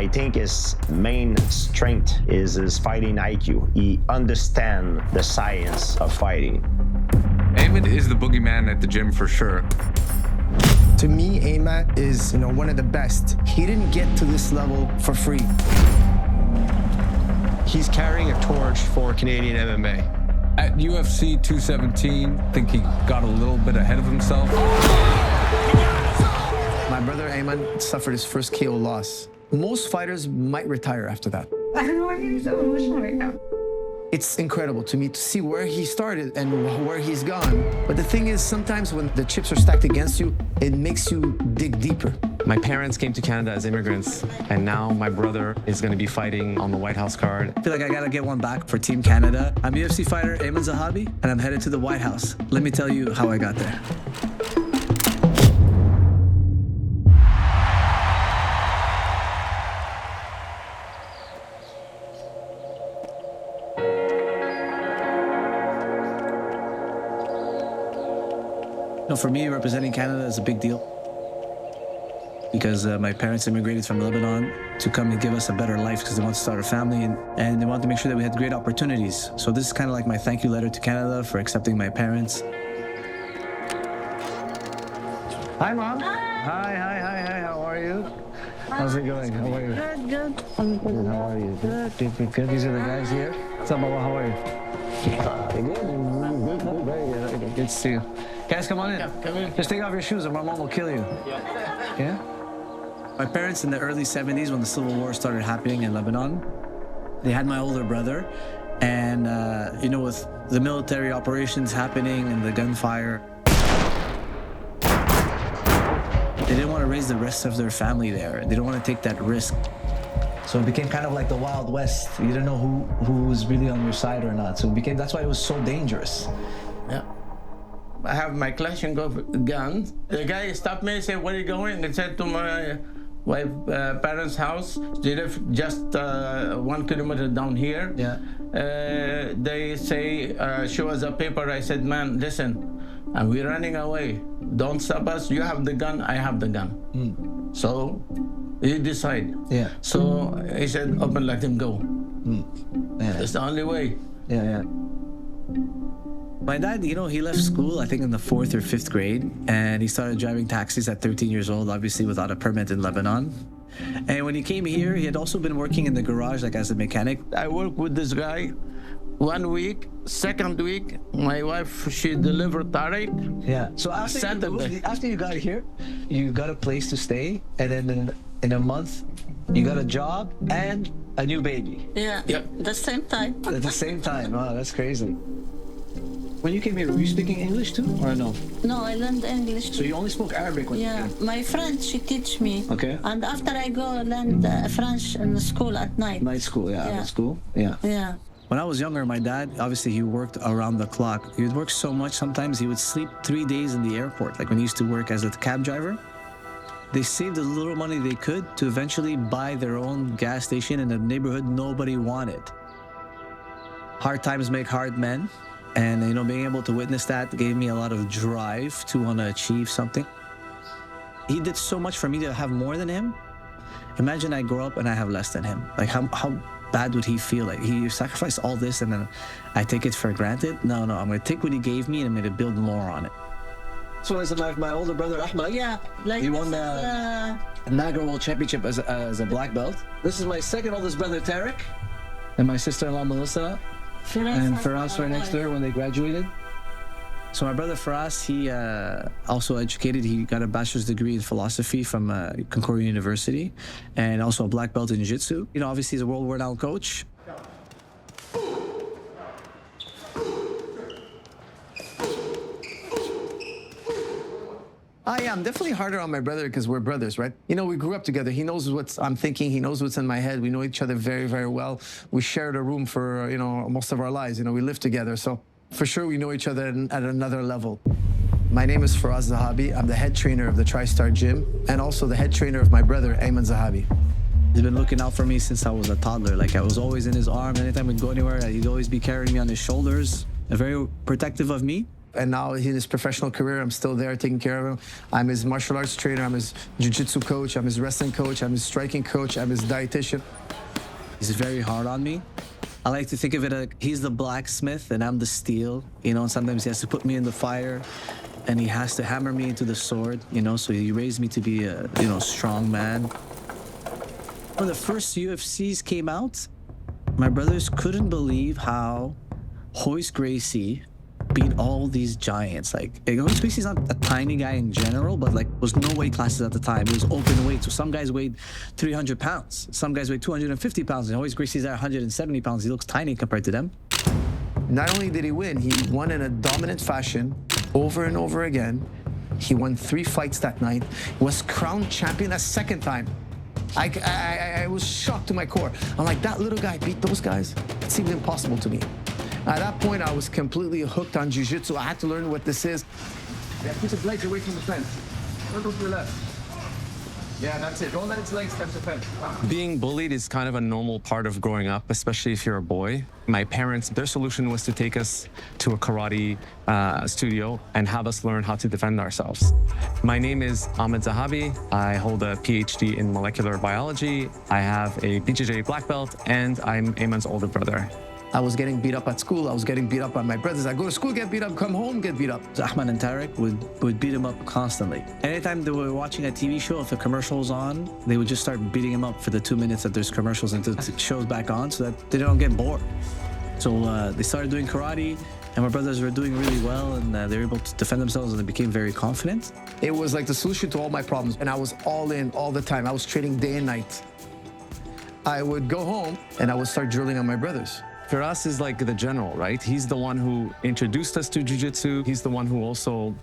I think his main strength is his fighting IQ. He understands the science of fighting. Aiemann is the boogeyman at the gym for sure. To me, Aiemann is, one of the best. He didn't get to this level for free. He's carrying a torch for Canadian MMA. At UFC 217, I think he got a little bit ahead of himself. My brother Aiemann suffered his first KO loss. Most fighters might retire after that. I don't know why I'm so emotional right now. It's incredible to me to see where he started and where he's gone. But the thing is, sometimes when the chips are stacked against you, it makes you dig deeper. My parents came to Canada as immigrants, and now my brother is going to be fighting on the White House card. I feel like I gotta get one back for Team Canada. I'm UFC fighter Aiemann Zahabi, and I'm headed to the White House. Let me tell you how I got there. For me, representing Canada is a big deal because my parents immigrated from Lebanon to come and give us a better life because they want to start a family and they want to make sure that we had great opportunities. So this is kind of like my thank you letter to Canada for accepting my parents. Hi, Mom. Hi. How are you? How's it going? How are you? Good. Good. How are you? Good. These are the guys here. What's up, Mama? How are you? Good. Very good. Good to see you. Guys, come on in. Yeah, come in. Just take off your shoes or my mom will kill you. Yeah? My parents in the early 70s, when the Civil War started happening in Lebanon, they had my older brother. And, with the military operations happening and the gunfire, they didn't want to raise the rest of their family there. They didn't want to take that risk. So it became kind of like the Wild West. You didn't know who was really on your side or not. So that's why it was so dangerous. Yeah. I have my Kalashnikov gun. The guy stopped me and said, "Where are you going?" And said to my wife, parents' house. They live just 1 kilometer down here. Yeah. They say, show us a paper. I said, "Man, listen, and we're running away. Don't stop us. You have the gun, I have the gun." So you decide. Yeah. So he said, "Open, let him go." Yeah. That's the only way. Yeah. My dad, he left school, I think in the 4th or 5th grade, and he started driving taxis at 13 years old, obviously without a permit in Lebanon. And when he came here, he had also been working in the garage, like as a mechanic. I worked with this guy 1 week. Second week, my wife, she delivered Tariq. Yeah. So after you got here, you got a place to stay, and then in a month, you got a job and a new baby. Yeah. Yep. The same time. At the same time. Wow, that's crazy. When you came here, were you speaking English too, or no? No, I learned English. So you only spoke Arabic when you Yeah, came? my friend, she teach me. Okay. And after I go learn French in the school at night. Night school, yeah. Yeah. At school, yeah. Yeah. When I was younger, my dad, obviously he worked around the clock. He would work so much, sometimes he would sleep 3 days in the airport, like when he used to work as a cab driver. They saved the little money they could to eventually buy their own gas station in a neighborhood nobody wanted. Hard times make hard men. And, being able to witness that gave me a lot of drive to want to achieve something. He did so much for me to have more than him. Imagine I grow up and I have less than him. Like, how bad would he feel? Like, he sacrificed all this and then I take it for granted? No, I'm going to take what he gave me and I'm going to build more on it. So is it like my older brother, Ahmed? Yeah. Like he won the Niagara World Championship as a black belt. This is my second oldest brother, Tariq, and my sister-in-law, Melissa. And Faraz right next to her when they graduated. So my brother Faraz, he also educated. He got a bachelor's degree in philosophy from Concordia University and also a black belt in jiu-jitsu. Obviously he's a world-renowned coach. I'm definitely harder on my brother because we're brothers, right? We grew up together. He knows what I'm thinking. He knows what's in my head. We know each other very, very well. We shared a room for, most of our lives. We lived together. So for sure, we know each other at another level. My name is Faraz Zahabi. I'm the head trainer of the Tristar gym and also the head trainer of my brother, Aiemann Zahabi. He's been looking out for me since I was a toddler. Like, I was always in his arms. Anytime we'd go anywhere, he'd always be carrying me on his shoulders. Very protective of me. And now in his professional career, I'm still there taking care of him. I'm his martial arts trainer, I'm his jiu-jitsu coach, I'm his wrestling coach, I'm his striking coach, I'm his dietitian. He's very hard on me. I like to think of it like he's the blacksmith and I'm the steel, you know, and sometimes he has to put me in the fire and he has to hammer me into the sword, you know, so he raised me to be a, you know, strong man. When the first UFCs came out, my brothers couldn't believe how Royce Gracie beat all these giants. Like, Royce Gracie's not a tiny guy in general, but like, was no weight classes at the time. It was open weight. So some guys weighed 300 pounds. Some guys weighed 250 pounds. And Royce Gracie's at 170 pounds. He looks tiny compared to them. Not only did he win, he won in a dominant fashion over and over again. He won 3 fights that night, was crowned champion a second time. I was shocked to my core. I'm like, that little guy beat those guys? It seemed impossible to me. At that point, I was completely hooked on jiu-jitsu. I had to learn what this is. Yeah, put the legs away from the fence. Don't go to your left. Yeah, that's it. Don't let its legs touch the fence. Being bullied is kind of a normal part of growing up, especially if you're a boy. My parents, their solution was to take us to a karate studio and have us learn how to defend ourselves. My name is Aiemann Zahabi. I hold a PhD in molecular biology. I have a BJJ black belt, and I'm Aimann's older brother. I was getting beat up at school. I was getting beat up by my brothers. I go to school, get beat up, come home, get beat up. Ahmed and Tarek would beat him up constantly. Anytime they were watching a TV show, if the commercial was on, they would just start beating him up for the 2 minutes that there's commercials until the show's back on so that they don't get bored. So they started doing karate, and my brothers were doing really well, and they were able to defend themselves, and they became very confident. It was like the solution to all my problems, and I was all in all the time. I was training day and night. I would go home, and I would start drilling on my brothers. Firas is like the general, right? He's the one who introduced us to jiu-jitsu. He's the one who also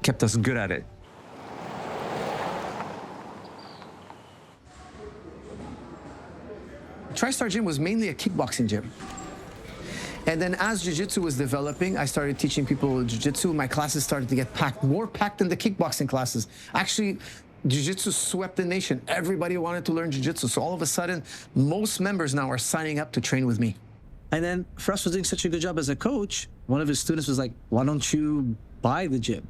kept us good at it. Tristar Gym was mainly a kickboxing gym. And then as jiu-jitsu was developing, I started teaching people jiu-jitsu. My classes started to get packed, more packed than the kickboxing classes. Actually, jiu-jitsu swept the nation. Everybody wanted to learn jiu-jitsu. So all of a sudden, most members now are signing up to train with me. And then Firas was doing such a good job as a coach, one of his students was like, why don't you buy the gym?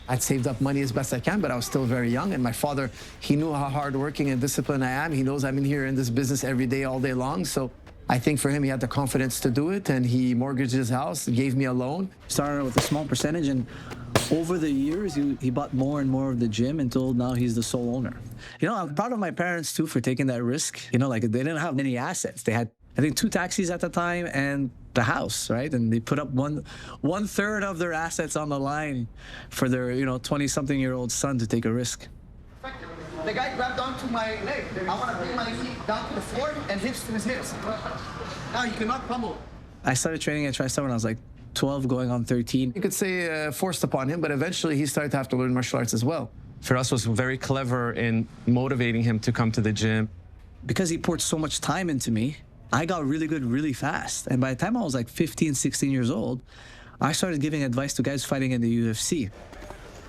I'd saved up money as best I can, but I was still very young. And my father, he knew how hardworking and disciplined I am. He knows I'm in here in this business every day, all day long. So I think for him, he had the confidence to do it. And he mortgaged his house, gave me a loan. Started with a small percentage, and over the years, he bought more and more of the gym until now he's the sole owner. You know, I'm proud of my parents, too, for taking that risk. You know, like, they didn't have many assets. They had, I think, 2 taxis at the time and the house, right? And they put up one third of their assets on the line for their, 20-something-year-old son to take a risk. The guy grabbed onto my leg. I want to bring my feet down to the floor and hips to his hips. Now you cannot pummel. I started training at Tristar when I was like 12, going on 13. You could say forced upon him, but eventually he started to have to learn martial arts as well. Firas was very clever in motivating him to come to the gym. Because he poured so much time into me, I got really good really fast. And by the time I was like 15, 16 years old, I started giving advice to guys fighting in the UFC.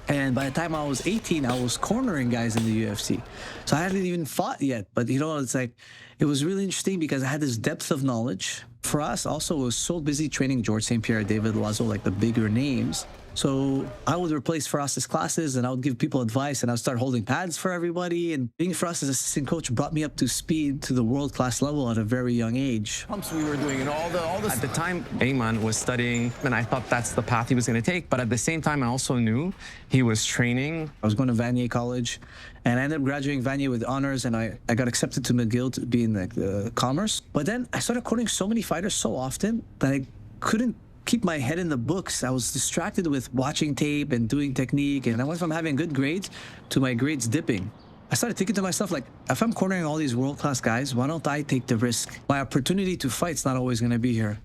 And by the time I was 18, I was cornering guys in the UFC. So I hadn't even fought yet. But it's like, it was really interesting because I had this depth of knowledge. For us, also, I was so busy training George St. Pierre, David Loiseau, like the bigger names. So I would replace Firas's classes, and I would give people advice, and I would start holding pads for everybody. And being Firas's assistant coach brought me up to speed to the world-class level at a very young age. Pumps we were doing and all the At the time, Aiemann was studying, and I thought that's the path he was going to take. But at the same time, I also knew he was training. I was going to Vanier College, and I ended up graduating Vanier with honors, and I got accepted to McGill to be in the commerce. But then I started courting so many fighters so often that I couldn't keep my head in the books. I was distracted with watching tape and doing technique, and I went from having good grades to my grades dipping. I started thinking to myself, like, if I'm cornering all these world-class guys, why don't I take the risk? My opportunity to fight's not always going to be here.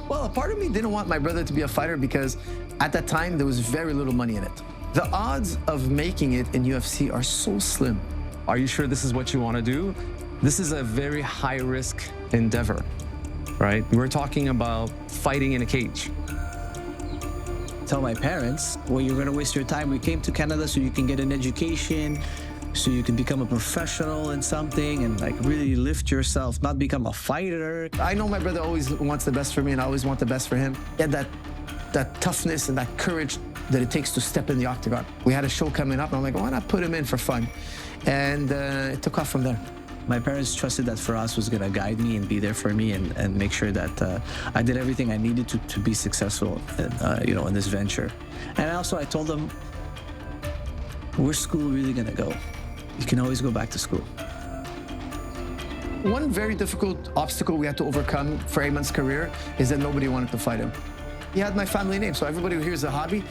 Well, a part of me didn't want my brother to be a fighter because at that time, there was very little money in it. The odds of making it in UFC are so slim. Are you sure this is what you want to do? This is a very high-risk endeavor, right? We're talking about fighting in a cage. Tell my parents, well, you're going to waste your time. We came to Canada so you can get an education, so you can become a professional in something and like really lift yourself, not become a fighter. I know my brother always wants the best for me, and I always want the best for him. He had that toughness and that courage that it takes to step in the octagon. We had a show coming up, and I'm like, why not put him in for fun? And it took off from there. My parents trusted that Firas was going to guide me and be there for me and make sure that I did everything I needed to be successful, in this venture. And also I told them, where's school really going to go? You can always go back to school. One very difficult obstacle we had to overcome for Aimann's career is that nobody wanted to fight him. He had my family name, so everybody who hears Zahabi,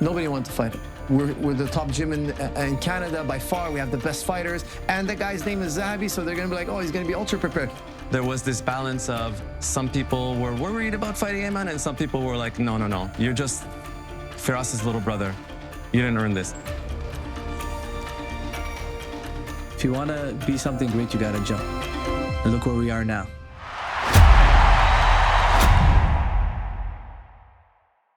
nobody wanted to fight him. We're the top gym in Canada by far. We have the best fighters, and the guy's name is Zahabi, so they're gonna be like, oh, he's gonna be ultra prepared. There was this balance of some people were worried about fighting Aiemann, and some people were like, no, you're just Firas's little brother. You didn't earn this. If you want to be something great, you got to jump. And look where we are now.